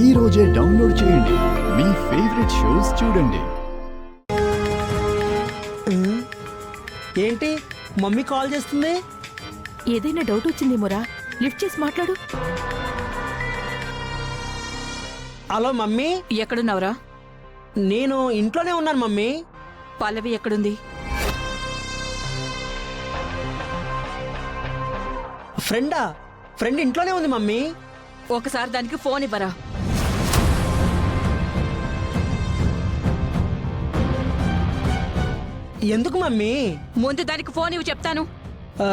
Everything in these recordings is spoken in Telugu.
ఈ రోజే డౌన్లోడ్ చేయండి. మీ ఫేవరెట్ షోస్ చూడండి. ఏంటి మమ్మీ కాల్ చేస్తుంది? ఏదైనా డౌట్ వచ్చిందేమోరా, లిఫ్ట్ చేసి మాట్లాడు. Hello mummy. ఎక్కడున్నావురా? నేను ఇంట్లోనే ఉన్నాను మమ్మీ. పల్లవి ఎక్కడుంది? ఫ్రెండ్ ఇంట్లోనే ఉంది మమ్మీ. ఒకసారి దానికి ఫోన్ ఇవ్వరా. ఎందుకు మమ్మీ? ముందు దానికి ఫోన్ ఇవ్వు చెప్తాను. ఆ,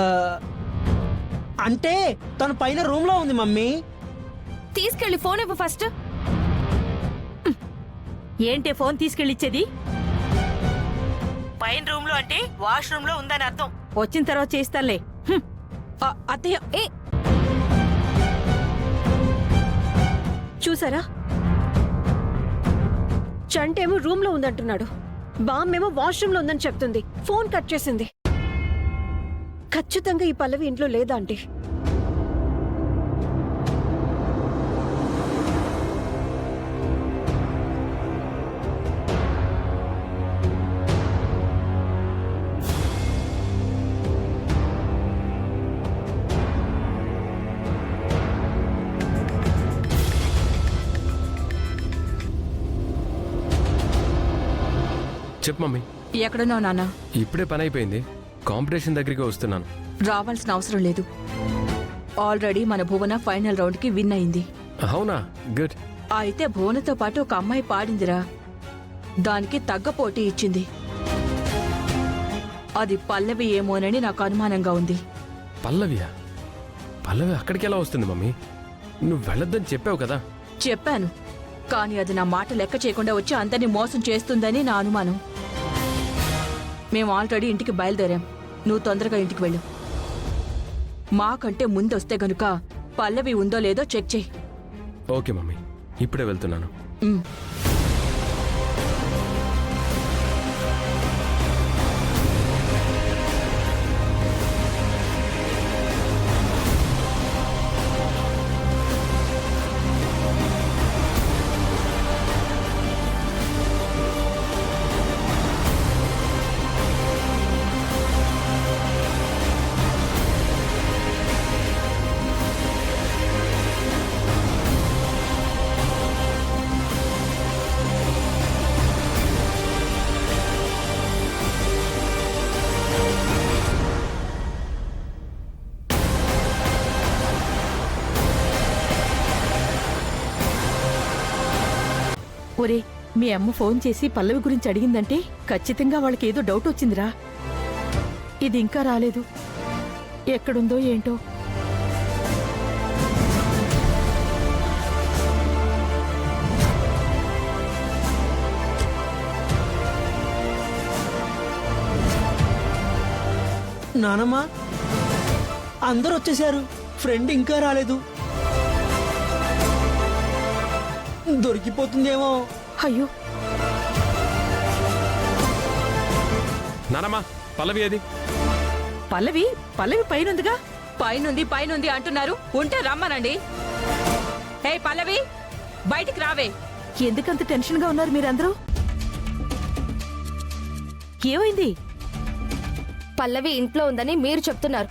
అంటే తను పైన రూమ్ లో ఉంది మమ్మీ. తీసుకెళ్లి ఫోన్ ఇవ్వు ఫస్ట్. ఏంటే ఫోన్ తీసుకెళ్ళిచ్చేది? పైన రూమ్ లో అంటే వాష్రూమ్ లో ఉందని అర్థం. వచ్చిన తర్వాత చేస్తానులే. అత్తయ్య, చూసారా, చంటేమో రూమ్ లో ఉందంటున్నాడు, బామ్మేమో వాష్రూమ్ లో ఉందని చెప్తుంది. ఫోన్ కట్ చేసింది. ఖచ్చితంగా ఈ పల్లవి ఇంట్లో లేదా ఆంటీ? చెప్పు మమ్మీ. ఎక్కడున్నావు నాన్న? ఇప్పుడే పని అయిపోయింది, కాంపిటీషన్ దగ్గరికి వస్తున్నాను. రావాల్సిన అవసరం లేదు. ఆల్రెడీ మన భువన ఫైనల్ రౌండ్ కి విన్ అయింది. అవునా? గుడ్. అయితే భువనతో పాటు ఒక అమ్మాయి పాడిందిరా, దానికి తగ్గ పోటీ ఇచ్చింది. అది పల్లవి ఏమోనని నాకు అనుమానంగా ఉంది. పల్లవియా? పల్లవి అక్కడికి ఎలా వస్తుంది మమ్మీ? నువ్వు వెళ్ళొద్దని చెప్పావు కదా. చెప్పాను, కానీ అది నా మాట లెక్క చేయకుండా వచ్చి అందరినీ మోసం చేస్తుందని నా అనుమానం. మేము ఆల్రెడీ ఇంటికి బయలుదేరాం. నువ్వు తొందరగా ఇంటికి వెళ్ళు. మాకంటే ముందొస్తే గనుక పల్లవి ఉందో లేదో చెక్ చెయ్యి. ఓకే మమ్మీ, ఇప్పుడే వెళ్తున్నాను. ఒరే, మీ అమ్మ ఫోన్ చేసి పల్లవి గురించి అడిగిందంటే ఖచ్చితంగా వాళ్ళకి ఏదో డౌట్ వచ్చిందిరా. ఇది ఇంకా రాలేదు. ఎక్కడుందో ఏంటో. నానమ్మా, అందరూ వచ్చేసారు, ఫ్రెండ్ ఇంకా రాలేదు. దొరికిపోతుందేమో. అయ్యో, నానమ్మా, పల్లవి ఏది? పల్లవి పైనుందిగా. పైనుంది అంటున్నారు, ఉంటే రమ్మనండి. హే పల్లవి, బయటికి రావే. ఎందుకంత టెన్షన్ గా ఉన్నారు మీరందరూ? ఏమైంది? పల్లవి ఇంట్లో ఉందని మీరు చెప్తున్నారు.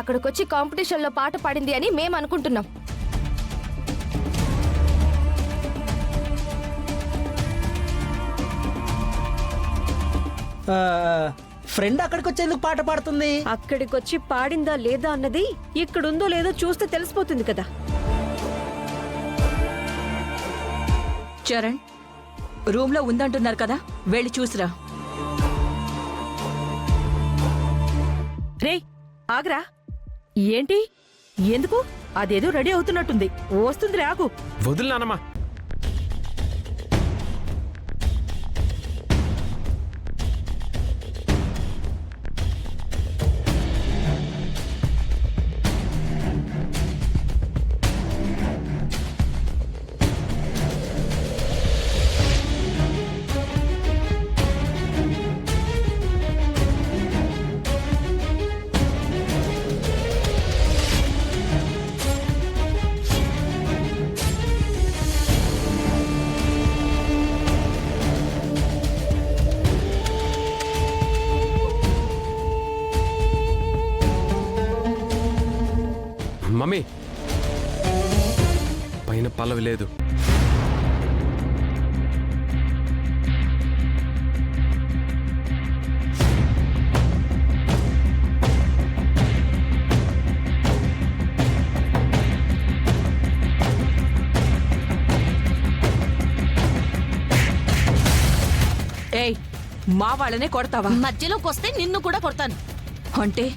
అక్కడికొచ్చి కాంపిటీషన్లో పాట పాడింది అని మేము అనుకుంటున్నాం. ఫ్రెండ్ అక్కడికి వచ్చేందుకు పాట పాడుతుంది? అక్కడికొచ్చి పాడిందా లేదా అన్నది ఇక్కడుందో లేదో చూస్తే తెలిసిపోతుంది కదా. చరణ్, రూమ్ లో ఉందంటున్నారు కదా, వెళ్ళి చూసిరా. రే, ఆగ్రా. ఏంటి? ఎందుకు? అదేదో రెడీ అవుతున్నట్టుంది. వస్తుంది, ఆగు. వదులు నానమ్మా. మమ్మీ పైన పల్లవి లేదు. ఏయ్, మా వాళ్ళనే కొడతావా? మధ్యలోకి వస్తే నిన్ను కూడా కొడతాను. అంటే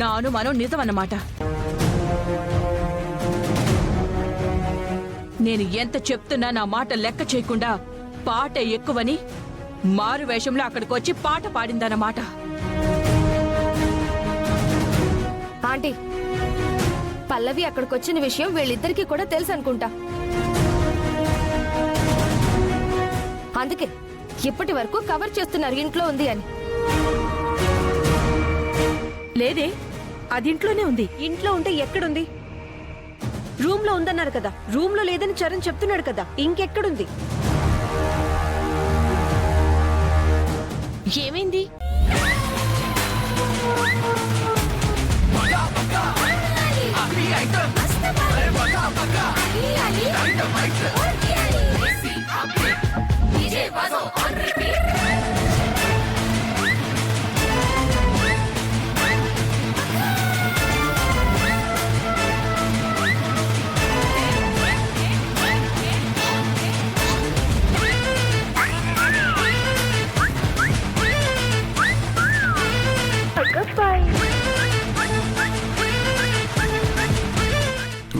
నా అనుమానం నిజమన్నమాట. నేను ఎంత చెప్తున్నా నా మాట లెక్క చేయకుండా పాట ఎక్కువని మారు వేషంలో అక్కడికి వచ్చి పాట పాడిందన్నమాట. ఆంటీ, పల్లవి అక్కడికొచ్చిన విషయం వీళ్ళిద్దరికీ కూడా తెలుసు అనుకుంటా. అందుకే ఇప్పటి వరకు కవర్ చేస్తున్నారు ఇంట్లో ఉంది అని. లేదే, అది ఇంట్లోనే ఉంది. ఇంట్లో ఉంటే ఎక్కడుంది? రూమ్ లో ఉందన్నారు కదా. రూమ్ లో లేదని చరణ్ చెప్తున్నాడు కదా, ఇంకెక్కడుంది? ఏమైంది?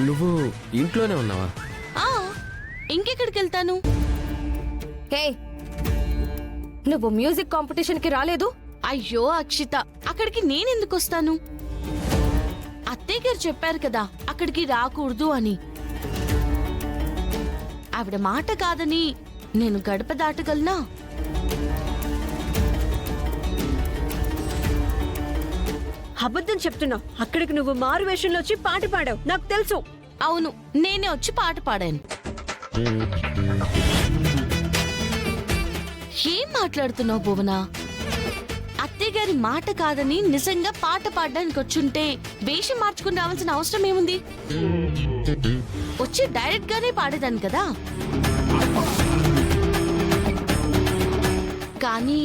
నువ్వు ఇంట్లోనే ఉన్నావా? ఇంకెక్కడికి వెళ్తాను? హే, నువ్వు మ్యూజిక్ కాంపిటీషన్ కి రాలేదు? అయ్యో అక్షిత, అక్కడికి నేనెందుకు వస్తాను? అత్తయ్య గారు చెప్పారు కదా అక్కడికి రాకూడదు అని. ఆవిడ మాట కాదని నేను గడప దాటగలనా? అబద్ధం చెప్తున్నావు. అక్కడికి నువ్వు మారు వేషంలో వచ్చి పాట పాడావు, నాకు తెలుసు. అవును, నేనే వచ్చి పాట పాడాను. ఏం మాట్లాడుతున్నావు భువన? అత్తయ్య గారి మాట కాదని నిజంగా పాట పాడడానికి వచ్చుంటే వేషం మార్చుకుని రావాల్సిన అవసరం ఏముంది? వచ్చి డైరెక్ట్ గానే పాడేదాన్ని కదా. కానీ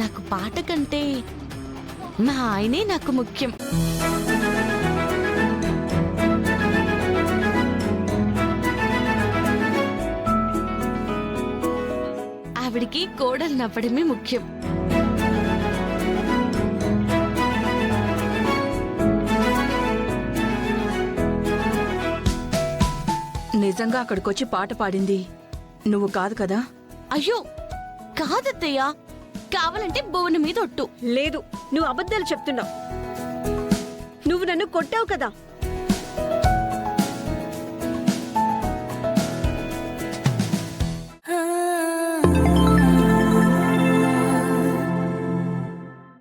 నాకు పాట కంటే మా ఆయనే నాకు ముఖ్యం. ఆవిడికి కోడలు నవ్వడమే ముఖ్యం. నిజంగా అక్కడికొచ్చి పాట పాడింది నువ్వు కాదు కదా? అయ్యో కాదత్తయ్యా, కావాలంటే భువన మీద ఒట్టు. లేదు, నువ్వు అబద్ధాలు చెప్తున్నావు. నువ్వు నన్ను కొట్టావు కదా,